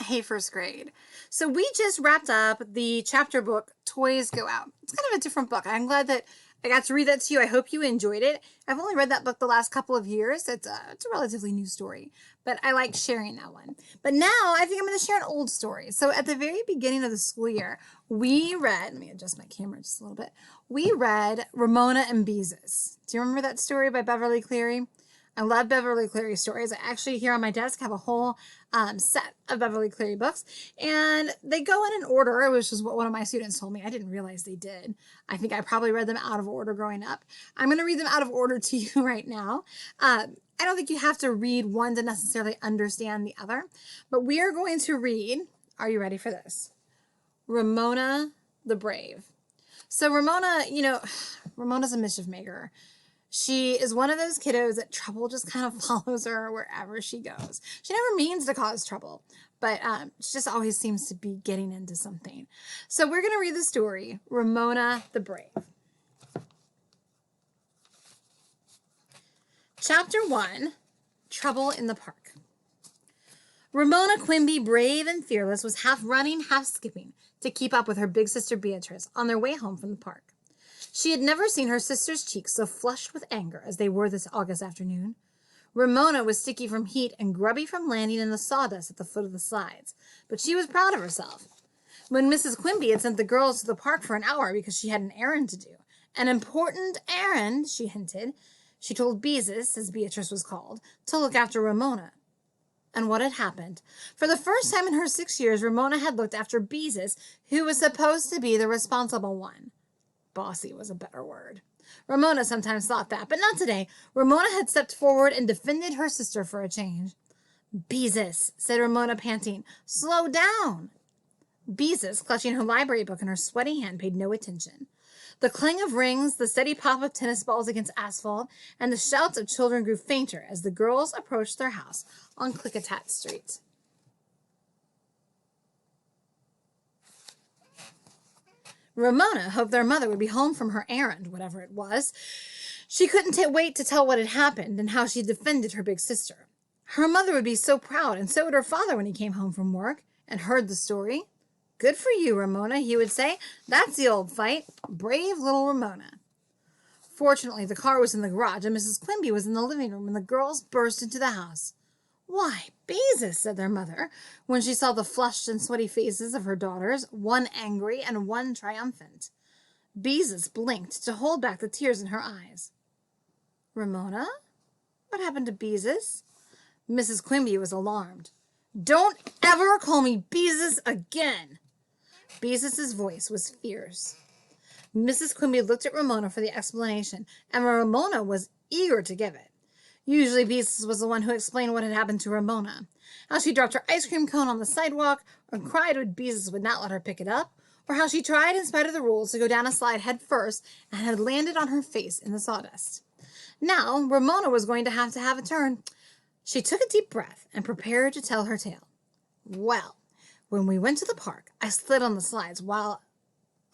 Hey, first grade. So we just wrapped up the chapter book, Toys Go Out. It's kind of a different book. I'm glad that I got to read that to you. I hope you enjoyed it. I've only read that book the last couple of years. It's a relatively new story, but I like sharing that one. But now I think I'm going to share an old story. So at the very beginning of the school year, we read, let me adjust my camera just a little bit. We read Ramona and Beezus. Do you remember that story by Beverly Cleary? I love Beverly Cleary stories. I actually here on my desk have a whole set of Beverly Cleary books, and they go in an order, which is what one of my students told me. I didn't realize they did. I think I probably read them out of order growing up. I'm going to read them out of order to you right now. I don't think you have to read one to necessarily understand the other, but we are going to read, are you ready for this? Ramona the Brave. So Ramona, Ramona's a mischief maker. She is one of those kiddos that trouble just kind of follows her wherever she goes. She never means to cause trouble, but she just always seems to be getting into something. So we're going to read the story, Ramona the Brave. Chapter 1, Trouble in the Park. Ramona Quimby, brave and fearless, was half running, half skipping to keep up with her big sister Beatrice on their way home from the park. She had never seen her sister's cheeks so flushed with anger as they were this August afternoon. Ramona was sticky from heat and grubby from landing in the sawdust at the foot of the slides, but she was proud of herself. When Mrs. Quimby had sent the girls to the park for an hour because she had an errand to do, an important errand, she hinted, she told Beezus, as Beatrice was called, to look after Ramona. And what had happened? For the first time in her 6 years, Ramona had looked after Beezus, who was supposed to be the responsible one. Bossy was a better word. Ramona sometimes thought that, but not today. Ramona had stepped forward and defended her sister for a change. Beezus, said Ramona, panting, slow down. Beezus, clutching her library book in her sweaty hand, paid no attention. The clang of rings, the steady pop of tennis balls against asphalt, and the shouts of children grew fainter as the girls approached their house on Klickitat Street. Ramona hoped their mother would be home from her errand, whatever it was. She couldn't wait to tell what had happened and how she defended her big sister. Her mother would be so proud, and so would her father when he came home from work and heard the story. Good for you, Ramona, he would say. That's the old fight. Brave little Ramona. Fortunately, the car was in the garage, and Mrs. Quimby was in the living room when the girls burst into the house. Why, Beezus, said their mother, when she saw the flushed and sweaty faces of her daughters, one angry and one triumphant. Beezus blinked to hold back the tears in her eyes. Ramona? What happened to Beezus? Mrs. Quimby was alarmed. Don't ever call me Beezus again. Beezus's voice was fierce. Mrs. Quimby looked at Ramona for the explanation, and Ramona was eager to give it. Usually Beezus was the one who explained what had happened to Ramona. How she dropped her ice cream cone on the sidewalk, or cried when Beezus would not let her pick it up, or how she tried, in spite of the rules, to go down a slide head first and had landed on her face in the sawdust. Now Ramona was going to have a turn. She took a deep breath and prepared to tell her tale. Well, when we went to the park, I slid on the slides a while,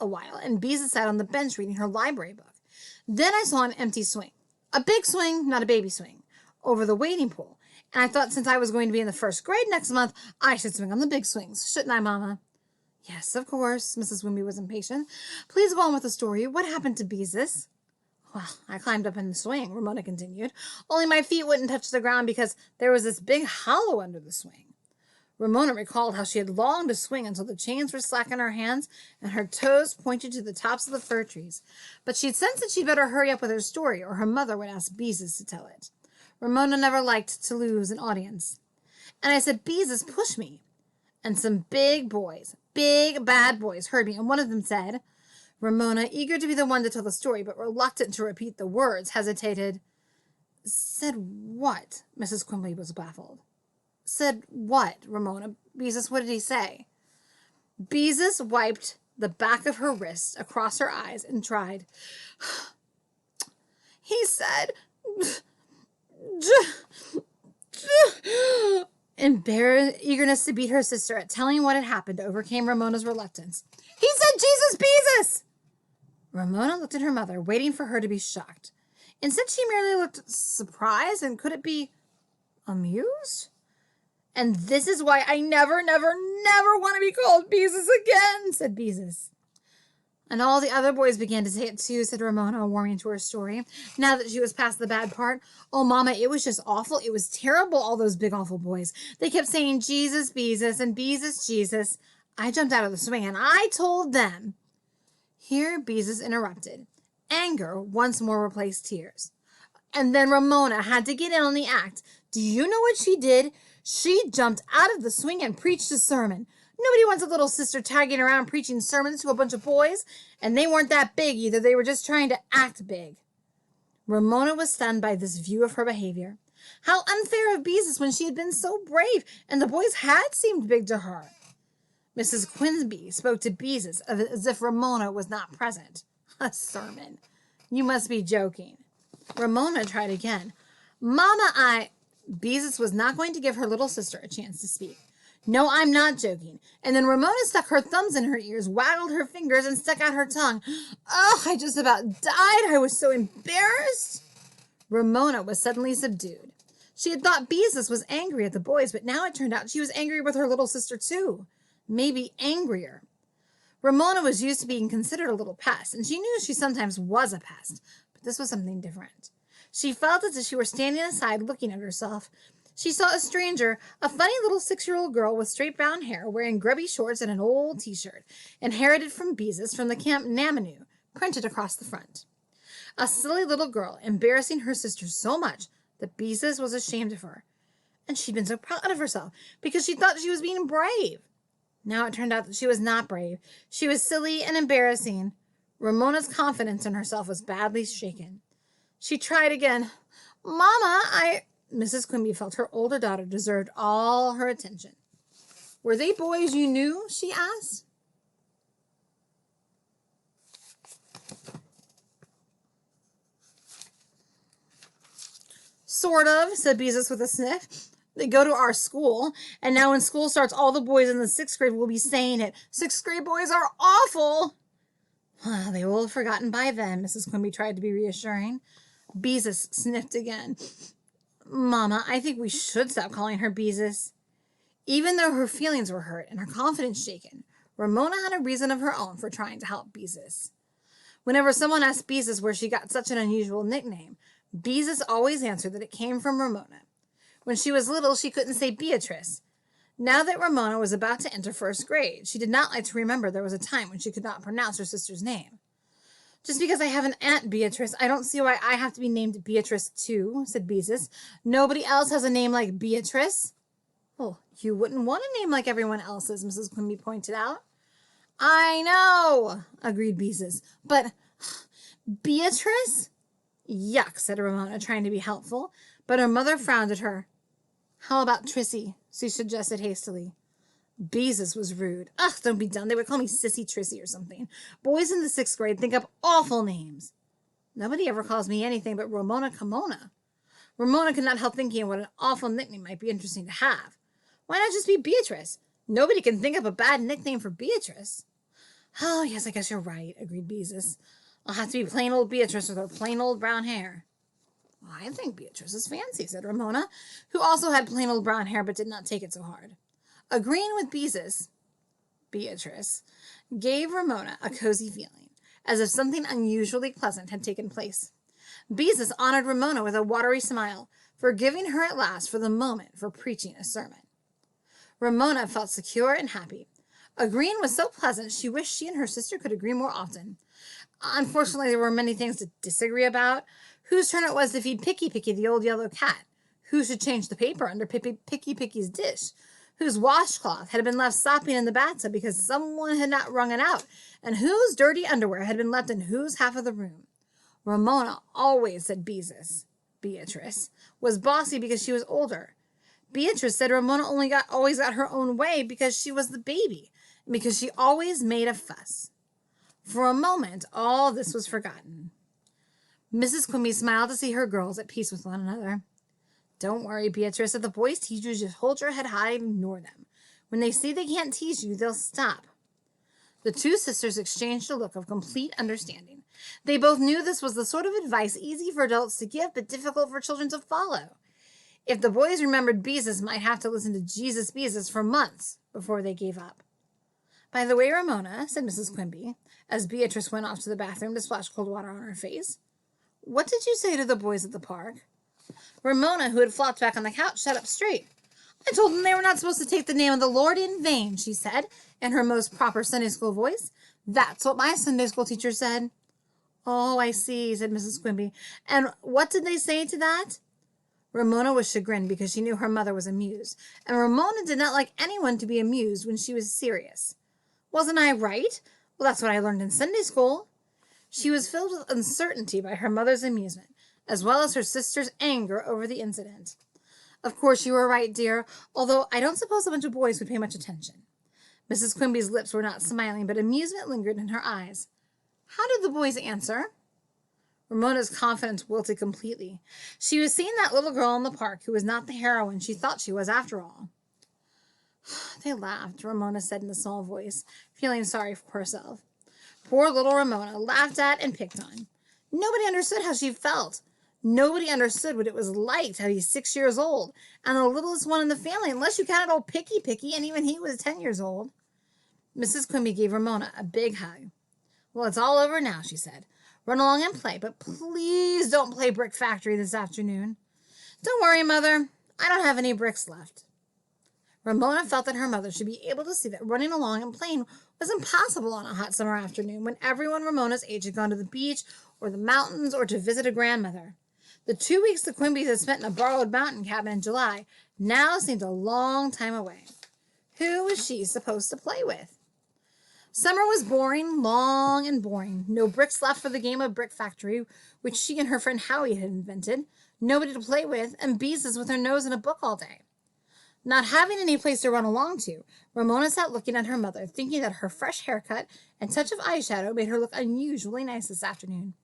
and Beezus sat on the bench reading her library book. Then I saw an empty swing. A big swing, not a baby swing, over the wading pool. And I thought since I was going to be in the first grade next month, I should swing on the big swings. Shouldn't I, Mama? Yes, of course. Mrs. Quimby was impatient. Please go on with the story. What happened to Beezus? Well, I climbed up in the swing, Ramona continued. Only my feet wouldn't touch the ground because there was this big hollow under the swing. Ramona recalled how she had longed to swing until the chains were slack in her hands and her toes pointed to the tops of the fir trees. But she'd sensed that she'd better hurry up with her story or her mother would ask Beezus to tell it. Ramona never liked to lose an audience. And I said, Beezus, push me. And some big bad boys heard me, and one of them said, Ramona, eager to be the one to tell the story but reluctant to repeat the words, hesitated. Said what? Mrs. Quimby was baffled. Said what, Ramona? Beezus, what did he say? Beezus wiped the back of her wrist across her eyes and tried. He said, in bare eagerness to beat her sister at telling what had happened overcame Ramona's reluctance. He said, Jesus, Beezus! Ramona looked at her mother, waiting for her to be shocked. Instead, she merely looked surprised, and could it be amused? And this is why I never, never, never want to be called Beezus again, said Beezus. And all the other boys began to say it too, said Ramona, warming to her story. Now that she was past the bad part. Oh, Mama, it was just awful. It was terrible, all those big awful boys. They kept saying, Jesus, Beezus, and Beezus, Jesus. I jumped out of the swing and I told them. Here Beezus interrupted. Anger once more replaced tears. And then Ramona had to get in on the act. Do you know what she did? She jumped out of the swing and preached a sermon. Nobody wants a little sister tagging around preaching sermons to a bunch of boys, and they weren't that big either. They were just trying to act big. Ramona was stunned by this view of her behavior. How unfair of Beezus when she had been so brave, and the boys had seemed big to her. Mrs. Quimby spoke to Beezus as if Ramona was not present. A sermon. You must be joking. Ramona tried again. Mama, Beezus was not going to give her little sister a chance to speak. No, I'm not joking. And then Ramona stuck her thumbs in her ears, waggled her fingers, and stuck out her tongue. Oh, I just about died. I was so embarrassed. Ramona was suddenly subdued. She had thought Beezus was angry at the boys, but now it turned out she was angry with her little sister too. Maybe angrier. Ramona was used to being considered a little pest, and she knew she sometimes was a pest, but this was something different. She felt as if she were standing aside looking at herself. She saw a stranger, a funny little 6-year-old girl with straight brown hair, wearing grubby shorts and an old t-shirt, inherited from Beezus from the Camp Namanu, printed across the front. A silly little girl, embarrassing her sister so much that Beezus was ashamed of her. And she'd been so proud of herself because she thought she was being brave. Now it turned out that she was not brave. She was silly and embarrassing. Ramona's confidence in herself was badly shaken. She tried again. Mama, Mrs. Quimby felt her older daughter deserved all her attention. Were they boys you knew? She asked. Sort of, said Beezus with a sniff. They go to our school, and now when school starts, all the boys in the 6th grade will be saying it. 6th grade boys are awful. Well, they will have forgotten by then, Mrs. Quimby tried to be reassuring. Beezus sniffed again. Mama, I think we should stop calling her Beezus. Even though her feelings were hurt and her confidence shaken, Ramona had a reason of her own for trying to help Beezus. Whenever someone asked Beezus where she got such an unusual nickname, Beezus always answered that it came from Ramona. When she was little, she couldn't say Beatrice. Now that Ramona was about to enter 1st grade, she did not like to remember there was a time when she could not pronounce her sister's name. Just because I have an Aunt Beatrice, I don't see why I have to be named Beatrice too, said Beezus. Nobody else has a name like Beatrice. Well, you wouldn't want a name like everyone else's, Mrs. Quimby pointed out. I know, agreed Beezus, but Beatrice? Yuck, said Ramona, trying to be helpful, but her mother frowned at her. How about Trissy? She suggested hastily. Beezus was rude. Ugh, don't be dumb. They would call me Sissy Trissy or something. Boys in the 6th grade think up awful names. Nobody ever calls me anything but Ramona Kimona. Ramona could not help thinking what an awful nickname might be interesting to have. Why not just be Beatrice? Nobody can think up a bad nickname for Beatrice. Oh, yes, I guess you're right, agreed Beezus. I'll have to be plain old Beatrice with her plain old brown hair. Well, I think Beatrice is fancy, said Ramona, who also had plain old brown hair but did not take it so hard. Agreeing with Beezus, Beatrice gave Ramona a cozy feeling, as if something unusually pleasant had taken place. Beezus honored Ramona with a watery smile, forgiving her at last for the moment for preaching a sermon. Ramona felt secure and happy. Agreeing was so pleasant she wished she and her sister could agree more often. Unfortunately, there were many things to disagree about. Whose turn it was to feed Picky Picky the old yellow cat? Who should change the paper under Picky Picky's dish? Whose washcloth had been left sopping in the bathtub because someone had not wrung it out? And whose dirty underwear had been left in whose half of the room? Ramona always said Beatrice was bossy because she was older. Beatrice said Ramona always got her own way because she was the baby, and because she always made a fuss. For a moment, all this was forgotten. Mrs. Quimby smiled to see her girls at peace with one another. Don't worry, Beatrice. If the boys tease you, just hold your head high and ignore them. When they see they can't tease you, they'll stop. The two sisters exchanged a look of complete understanding. They both knew this was the sort of advice easy for adults to give, but difficult for children to follow. If the boys remembered Beezus might have to listen to Jesus Beezus for months before they gave up. By the way, Ramona, said Mrs. Quimby, as Beatrice went off to the bathroom to splash cold water on her face, what did you say to the boys at the park? Ramona, who had flopped back on the couch, sat up straight. I told them they were not supposed to take the name of the Lord in vain, she said, in her most proper Sunday school voice. That's what my Sunday school teacher said. Oh, I see, said Mrs. Quimby. And what did they say to that? Ramona was chagrined because she knew her mother was amused, and Ramona did not like anyone to be amused when she was serious. Wasn't I right? Well, that's what I learned in Sunday school. She was filled with uncertainty by her mother's amusement, as well as her sister's anger over the incident. Of course you were right, dear, although I don't suppose a bunch of boys would pay much attention. Mrs. Quimby's lips were not smiling, but amusement lingered in her eyes. How did the boys answer? Ramona's confidence wilted completely. She was seeing that little girl in the park who was not the heroine she thought she was after all. They laughed, Ramona said in a small voice, feeling sorry for herself. Poor little Ramona, laughed at and picked on. Nobody understood how she felt. Nobody understood what it was like to be 6 years old, and the littlest one in the family, unless you counted old Picky, and even he was 10 years old. Mrs. Quimby gave Ramona a big hug. Well, it's all over now, she said. Run along and play, but please don't play Brick Factory this afternoon. Don't worry, Mother. I don't have any bricks left. Ramona felt that her mother should be able to see that running along and playing was impossible on a hot summer afternoon when everyone Ramona's age had gone to the beach or the mountains or to visit a grandmother. The 2 weeks the Quimbys had spent in a borrowed mountain cabin in July now seemed a long time away. Who was she supposed to play with? Summer was boring, long and boring. No bricks left for the game of Brick Factory, which she and her friend Howie had invented. Nobody to play with, and Beezus with her nose in a book all day. Not having any place to run along to, Ramona sat looking at her mother, thinking that her fresh haircut and touch of eyeshadow made her look unusually nice this afternoon.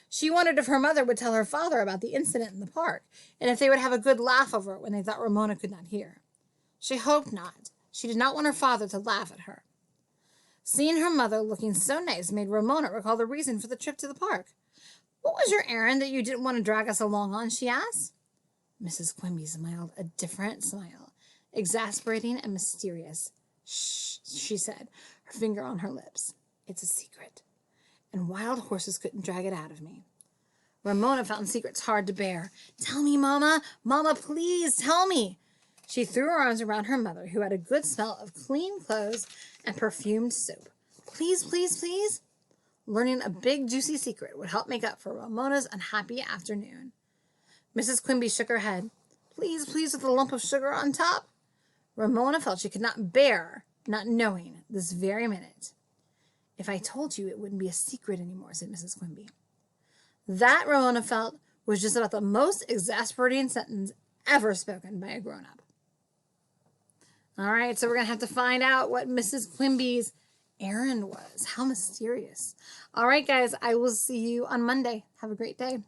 She wondered if her mother would tell her father about the incident in the park, and if they would have a good laugh over it when they thought Ramona could not hear. She hoped not. She did not want her father to laugh at her. Seeing her mother looking so nice made Ramona recall the reason for the trip to the park. What was your errand that you didn't want to drag us along on, she asked. Mrs. Quimby smiled a different smile, exasperating and mysterious. Shh, she said, her finger on her lips. It's a secret, and wild horses couldn't drag it out of me. Ramona found secrets hard to bear. Tell me, Mama. Mama, please tell me. She threw her arms around her mother, who had a good smell of clean clothes and perfumed soap. Please, please, please. Learning a big, juicy secret would help make up for Ramona's unhappy afternoon. Mrs. Quimby shook her head. Please, please, with a lump of sugar on top. Ramona felt she could not bear not knowing this very minute. If I told you, it wouldn't be a secret anymore, said Mrs. Quimby. That, Ramona felt, was just about the most exasperating sentence ever spoken by a grown-up. All right, so we're going to have to find out what Mrs. Quimby's errand was. How mysterious. All right, guys, I will see you on Monday. Have a great day.